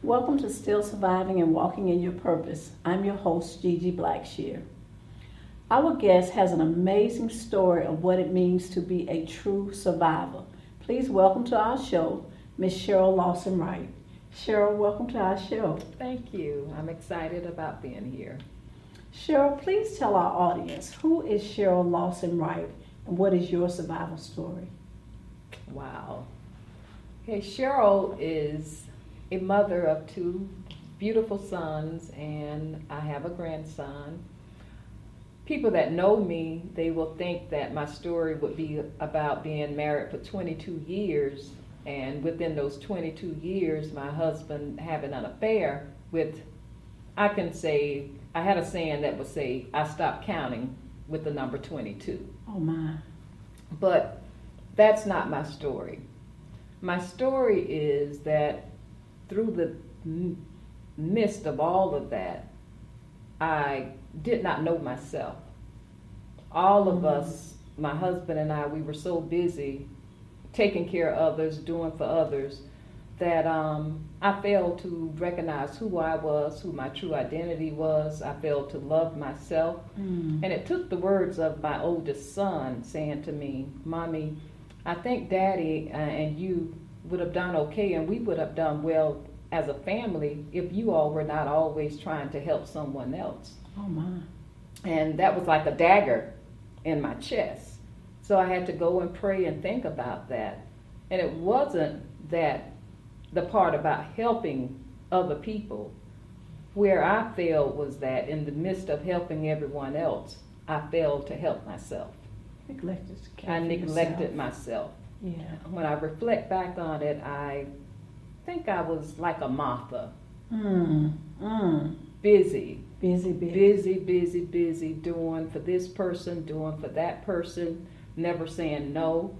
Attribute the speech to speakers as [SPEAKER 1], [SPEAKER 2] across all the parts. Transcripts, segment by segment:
[SPEAKER 1] Welcome to Still Surviving and Walking in Your Purpose. I'm your host, Gigi Blackshear. Our guest has an amazing story of what it means to be a true survivor. Please welcome to our show, Miss Cheryl Lawson-Wright. Cheryl, welcome to our show.
[SPEAKER 2] Thank you. I'm excited about being here.
[SPEAKER 1] Cheryl, please tell our audience, who is Cheryl Lawson-Wright and what is your survival story?
[SPEAKER 2] Wow. Okay, Cheryl is a mother of two beautiful sons, and I have a grandson. People that know me, they will think that my story would be about being married for 22 years, and within those 22 years, my husband having an affair with, I can say, I had a saying that would say, I stopped counting with the number 22.
[SPEAKER 1] Oh my.
[SPEAKER 2] But that's not my story. My story is that through the midst of all of that, I did not know myself. All of us, my husband and I, we were so busy taking care of others, doing for others, that I failed to recognize who I was, who my true identity was. I failed to love myself. And it took the words of my oldest son saying to me, Mommy, I think Daddy and you would have done okay, and we would have done well as a family if you all were not always trying to help someone else.
[SPEAKER 1] Oh my.
[SPEAKER 2] And that was like a dagger in my chest. So I had to go and pray and think about that. And it wasn't that the part about helping other people. Where I failed was that in the midst of helping everyone else, I failed to help myself. I neglected myself.
[SPEAKER 1] Yeah.
[SPEAKER 2] When I reflect back on it, I think I was like a Martha. Busy, doing for this person, doing for that person, never saying no,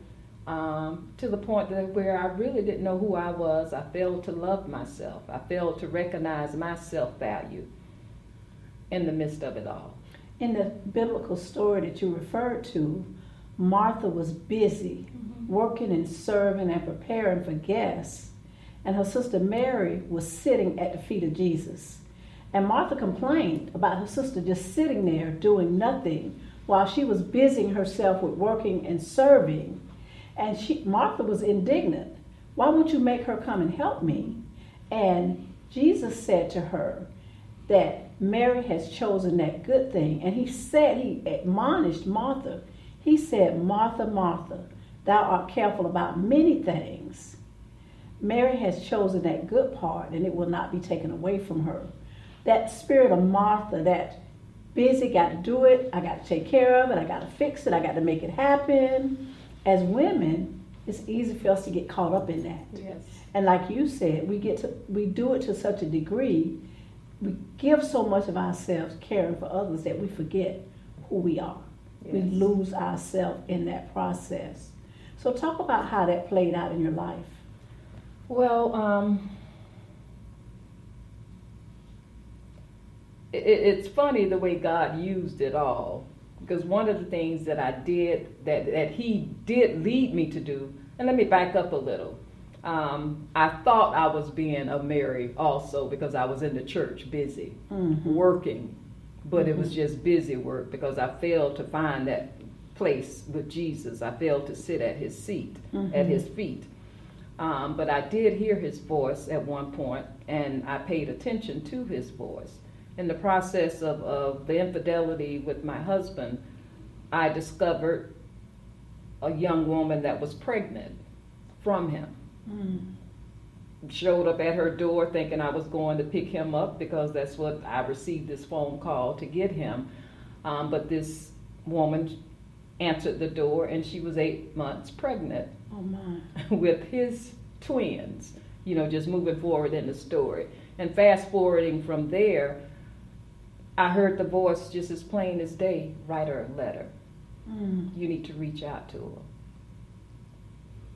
[SPEAKER 2] to the point that where I really didn't know who I was. I failed to love myself. I failed to recognize my self-value in the midst of it all.
[SPEAKER 1] In the biblical story that you referred to, Martha was busy working and serving and preparing for guests, and her sister Mary was sitting at the feet of Jesus. And Martha complained about her sister just sitting there doing nothing while she was busying herself with working and serving. And Martha was indignant. Why won't you make her come and help me? And Jesus said to her that Mary has chosen that good thing. And he admonished Martha. He said, Martha, Martha, thou art careful about many things. Mary has chosen that good part, and it will not be taken away from her. That spirit of Martha, that busy, got to do it, I got to take care of it, I got to fix it, I got to make it happen. As women, it's easy for us to get caught up in that.
[SPEAKER 2] Yes.
[SPEAKER 1] And like you said, we do it to such a degree, we give so much of ourselves caring for others that we forget who we are. Yes. We lose ourselves in that process. So talk about how that played out in your life.
[SPEAKER 2] Well, it's funny the way God used it all, because one of the things that I did, that he did lead me to do, and let me back up a little. I thought I was being a Mary also because I was in the church busy, working, but it was just busy work because I failed to find that place with Jesus. I failed to sit at his seat,
[SPEAKER 1] Mm-hmm.
[SPEAKER 2] at his feet. But I did hear his voice at one point, and I paid attention to his voice. In the process of the infidelity with my husband, I discovered a young woman that was pregnant from him. Showed up at her door thinking I was going to pick him up because that's what I received this phone call to get him. But this woman answered the door, and she was 8 months pregnant.
[SPEAKER 1] Oh my.
[SPEAKER 2] With his twins, just moving forward in the story. And fast forwarding from there, I heard the voice just as plain as day, write her a letter. You need to reach out to her.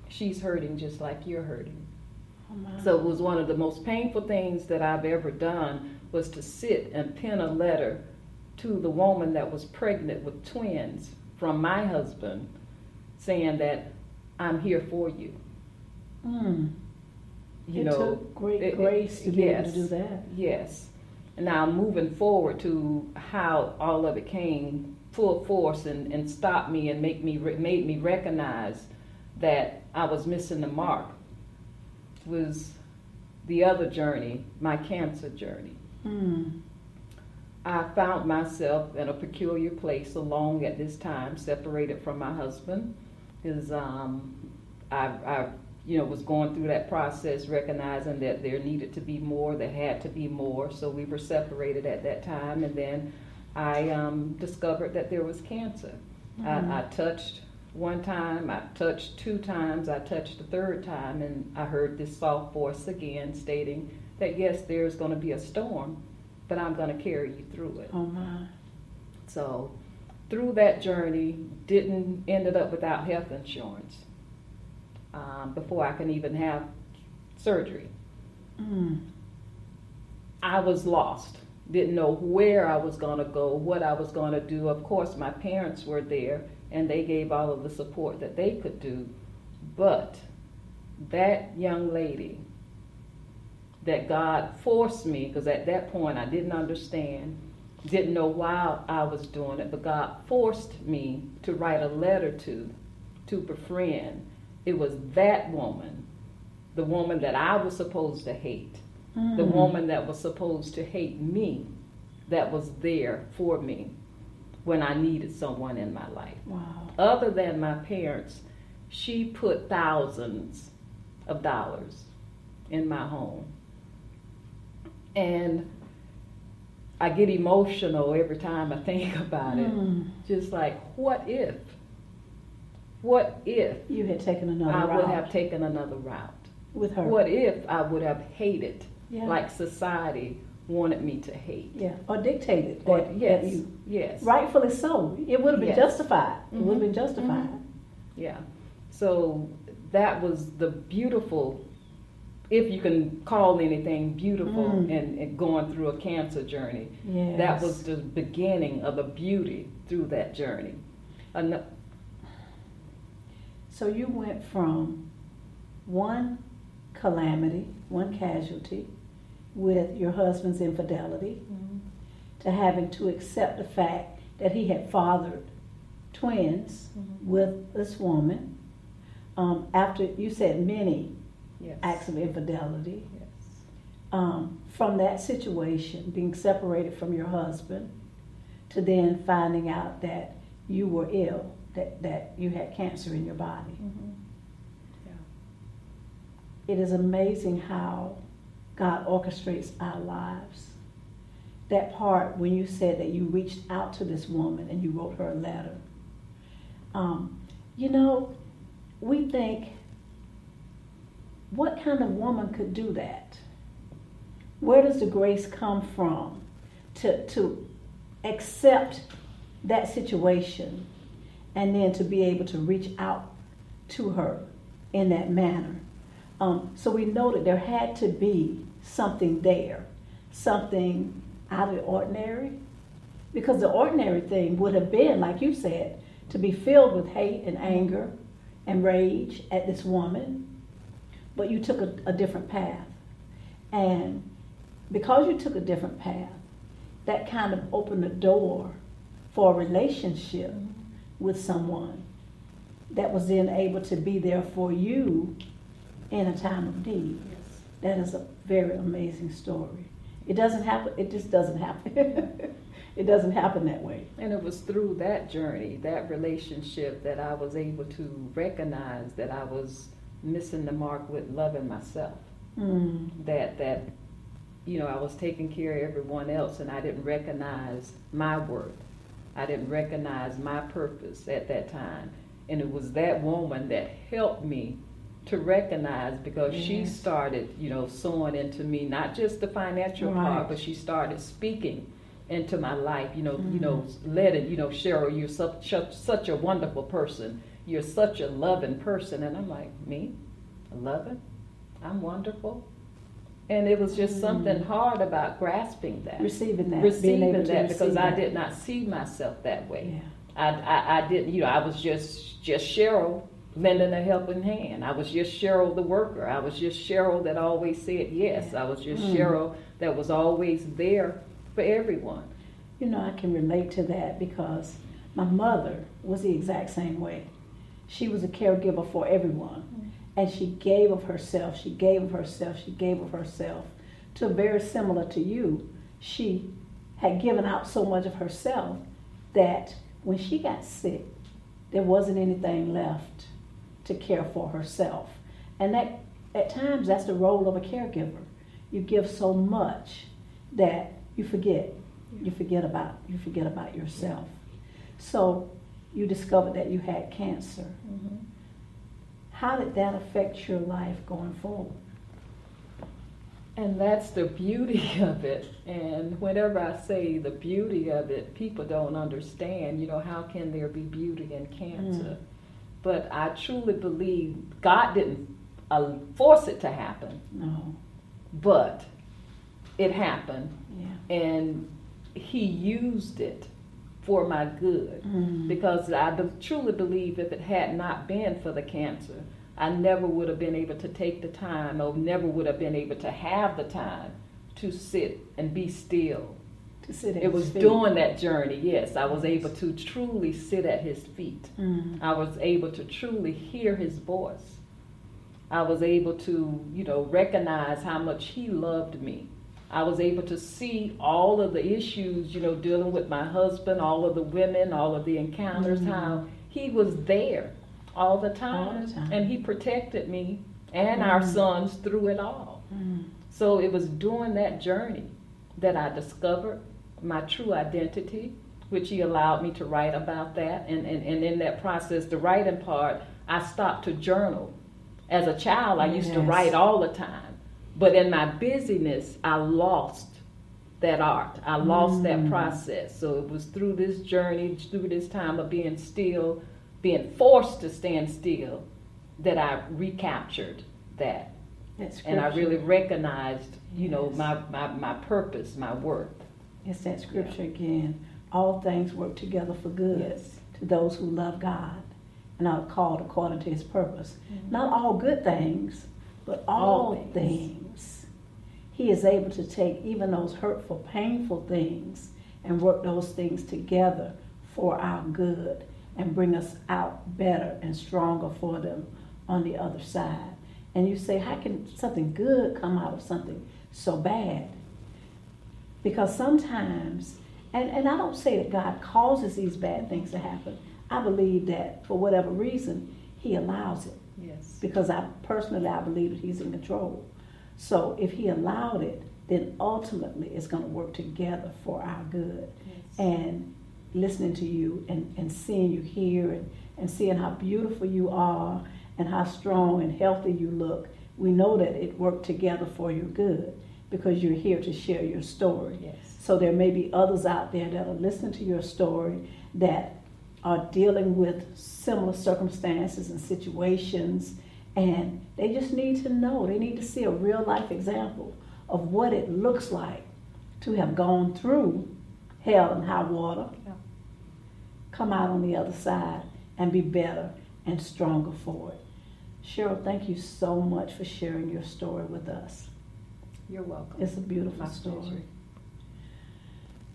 [SPEAKER 2] She's hurting just like you're hurting.
[SPEAKER 1] Oh my.
[SPEAKER 2] So it was one of the most painful things that I've ever done, was to sit and pen a letter to the woman that was pregnant with twins from my husband, saying that I'm here for you.
[SPEAKER 1] It took great grace to be able to do that.
[SPEAKER 2] Yes. And now moving forward to how all of it came full force and stopped me and made me recognize that I was missing the mark, was the other journey, my cancer journey. I found myself in a peculiar place alone at this time, separated from my husband, because I was going through that process, recognizing that there needed to be more, there had to be more. So we were separated at that time, and then I discovered that there was cancer. I touched one time, I touched 2 times, I touched the 3rd time, and I heard this soft voice again stating that yes, there's going to be a storm, but I'm going to carry you through it.
[SPEAKER 1] Oh my.
[SPEAKER 2] So through that journey, ended up without health insurance before I can even have surgery. I was lost, didn't know where I was going to go, what I was going to do. Of course, my parents were there, and they gave all of the support that they could do. But that young lady that God forced me, because at that point I didn't understand, didn't know why I was doing it, but God forced me to write a letter to befriend. It was that woman, the woman that I was supposed to hate, the woman that was supposed to hate me, that was there for me when I needed someone in my life.
[SPEAKER 1] Wow.
[SPEAKER 2] Other than my parents, she put thousands of dollars in my home. And I get emotional every time I think about it. Just like, what if
[SPEAKER 1] You had taken another route.
[SPEAKER 2] I would have taken another route?
[SPEAKER 1] With her.
[SPEAKER 2] What if I would have hated
[SPEAKER 1] Yeah.
[SPEAKER 2] like society wanted me to hate?
[SPEAKER 1] Yeah, or dictated
[SPEAKER 2] Or,
[SPEAKER 1] that,
[SPEAKER 2] yes,
[SPEAKER 1] that you,
[SPEAKER 2] yes.
[SPEAKER 1] rightfully so. It would have been
[SPEAKER 2] Yes.
[SPEAKER 1] justified. It would have been
[SPEAKER 2] Mhm,
[SPEAKER 1] justified.
[SPEAKER 2] Yeah. So that was the beautiful, if you can call anything beautiful in going through a cancer journey.
[SPEAKER 1] Yes.
[SPEAKER 2] That was the beginning of the beauty through that journey.
[SPEAKER 1] So you went from one calamity, one casualty with your husband's infidelity, to having to accept the fact that he had fathered twins with this woman, after you said many
[SPEAKER 2] Yes.
[SPEAKER 1] acts of infidelity.
[SPEAKER 2] Yes.
[SPEAKER 1] From that situation, being separated from your husband, to then finding out that you were ill, that you had cancer in your body.
[SPEAKER 2] Yeah.
[SPEAKER 1] It is amazing how God orchestrates our lives. That part when you said that you reached out to this woman and you wrote her a letter. We think, what kind of woman could do that? Where does the grace come from to accept that situation and then to be able to reach out to her in that manner? So we know that there had to be something there, something out of the ordinary, because the ordinary thing would have been, like you said, to be filled with hate and anger and rage at this woman, but you took a different path. And because you took a different path, that kind of opened the door for a relationship with someone that was then able to be there for you in a time of need.
[SPEAKER 2] Yes.
[SPEAKER 1] That is a very amazing story. It doesn't happen, it just doesn't happen. It doesn't happen that way.
[SPEAKER 2] And it was through that journey, that relationship, that I was able to recognize that I was missing the mark with loving myself. That you know, I was taking care of everyone else and I didn't recognize my worth. I didn't recognize my purpose at that time. And it was that woman that helped me to recognize, because she started, you know, sowing into me, not just the financial part, but she started speaking into my life, you know, letting, you know, Cheryl, you're such a wonderful person. You're such a loving person. And I'm like, me? Loving? I'm wonderful? And it was just something hard about grasping that.
[SPEAKER 1] Receiving that.
[SPEAKER 2] Receiving that, because I did not see myself that way.
[SPEAKER 1] Yeah.
[SPEAKER 2] I didn't, you know, I was just Cheryl lending a helping hand. I was just Cheryl the worker. I was just Cheryl that always said yes. I was just Cheryl that was always there for everyone.
[SPEAKER 1] You know, I can relate to that because my mother was the exact same way. She was a caregiver for everyone. And she gave of herself, she gave of herself, she gave of herself. To very similar to you, she had given out so much of herself that when she got sick, there wasn't anything left to care for herself. And that, at times, that's the role of a caregiver. You give so much that you forget about yourself. So you discovered that you had cancer. How did that affect your life going forward?
[SPEAKER 2] And that's the beauty of it. And whenever I say the beauty of it, people don't understand, you know, how can there be beauty in cancer? But I truly believe God didn't force it to happen.
[SPEAKER 1] No.
[SPEAKER 2] But it happened.
[SPEAKER 1] Yeah.
[SPEAKER 2] And He used it for my good. Because I truly believe if it had not been for the cancer, I never would have been able to take the time, or never would have been able to have the time to sit and be still.
[SPEAKER 1] To sit at
[SPEAKER 2] It
[SPEAKER 1] his
[SPEAKER 2] was
[SPEAKER 1] feet.
[SPEAKER 2] during that journey, yes, I was able to truly sit at His feet. I was able to truly hear His voice. I was able to, you know, recognize how much He loved me. I was able to see all of the issues, you know, dealing with my husband, all of the women, all of the encounters, how He was there all the time. And He protected me and our sons through it all. So it was during that journey that I discovered my true identity, which He allowed me to write about that. And in that process, the writing part, I stopped to journal. As a child, I used to write all the time. But in my busyness, I lost that art. I lost that process. So it was through this journey, through this time of being still, being forced to stand still, that I recaptured that. And I really recognized, you know, my purpose, my worth.
[SPEAKER 1] It's that scripture again. All things work together for good to those who love God and are called according to His purpose. Not all good things, but all things. He is able to take even those hurtful, painful things and work those things together for our good and bring us out better and stronger for them on the other side. And you say, how can something good come out of something so bad? Because sometimes, and I don't say that God causes these bad things to happen. I believe that for whatever reason, He allows it.
[SPEAKER 2] Yes.
[SPEAKER 1] Because I believe that He's in control. So if He allowed it, then ultimately it's going to work together for our good.
[SPEAKER 2] Yes.
[SPEAKER 1] And listening to you and seeing you here and seeing how beautiful you are and how strong and healthy you look, we know that it worked together for your good because you're here to share your story.
[SPEAKER 2] Yes.
[SPEAKER 1] So there may be others out there that are listening to your story that are dealing with similar circumstances and situations, and they just need to know, they need to see a real life example of what it looks like to have gone through hell and high water, come out on the other side and be better and stronger for it. Cheryl, thank you so much for sharing your story with us.
[SPEAKER 2] You're welcome.
[SPEAKER 1] It's a beautiful
[SPEAKER 2] My
[SPEAKER 1] story.
[SPEAKER 2] pleasure.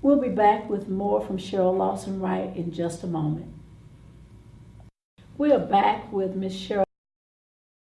[SPEAKER 1] We'll be back with more from Cheryl Lawson-Wright in just a moment. We are back with Miss Cheryl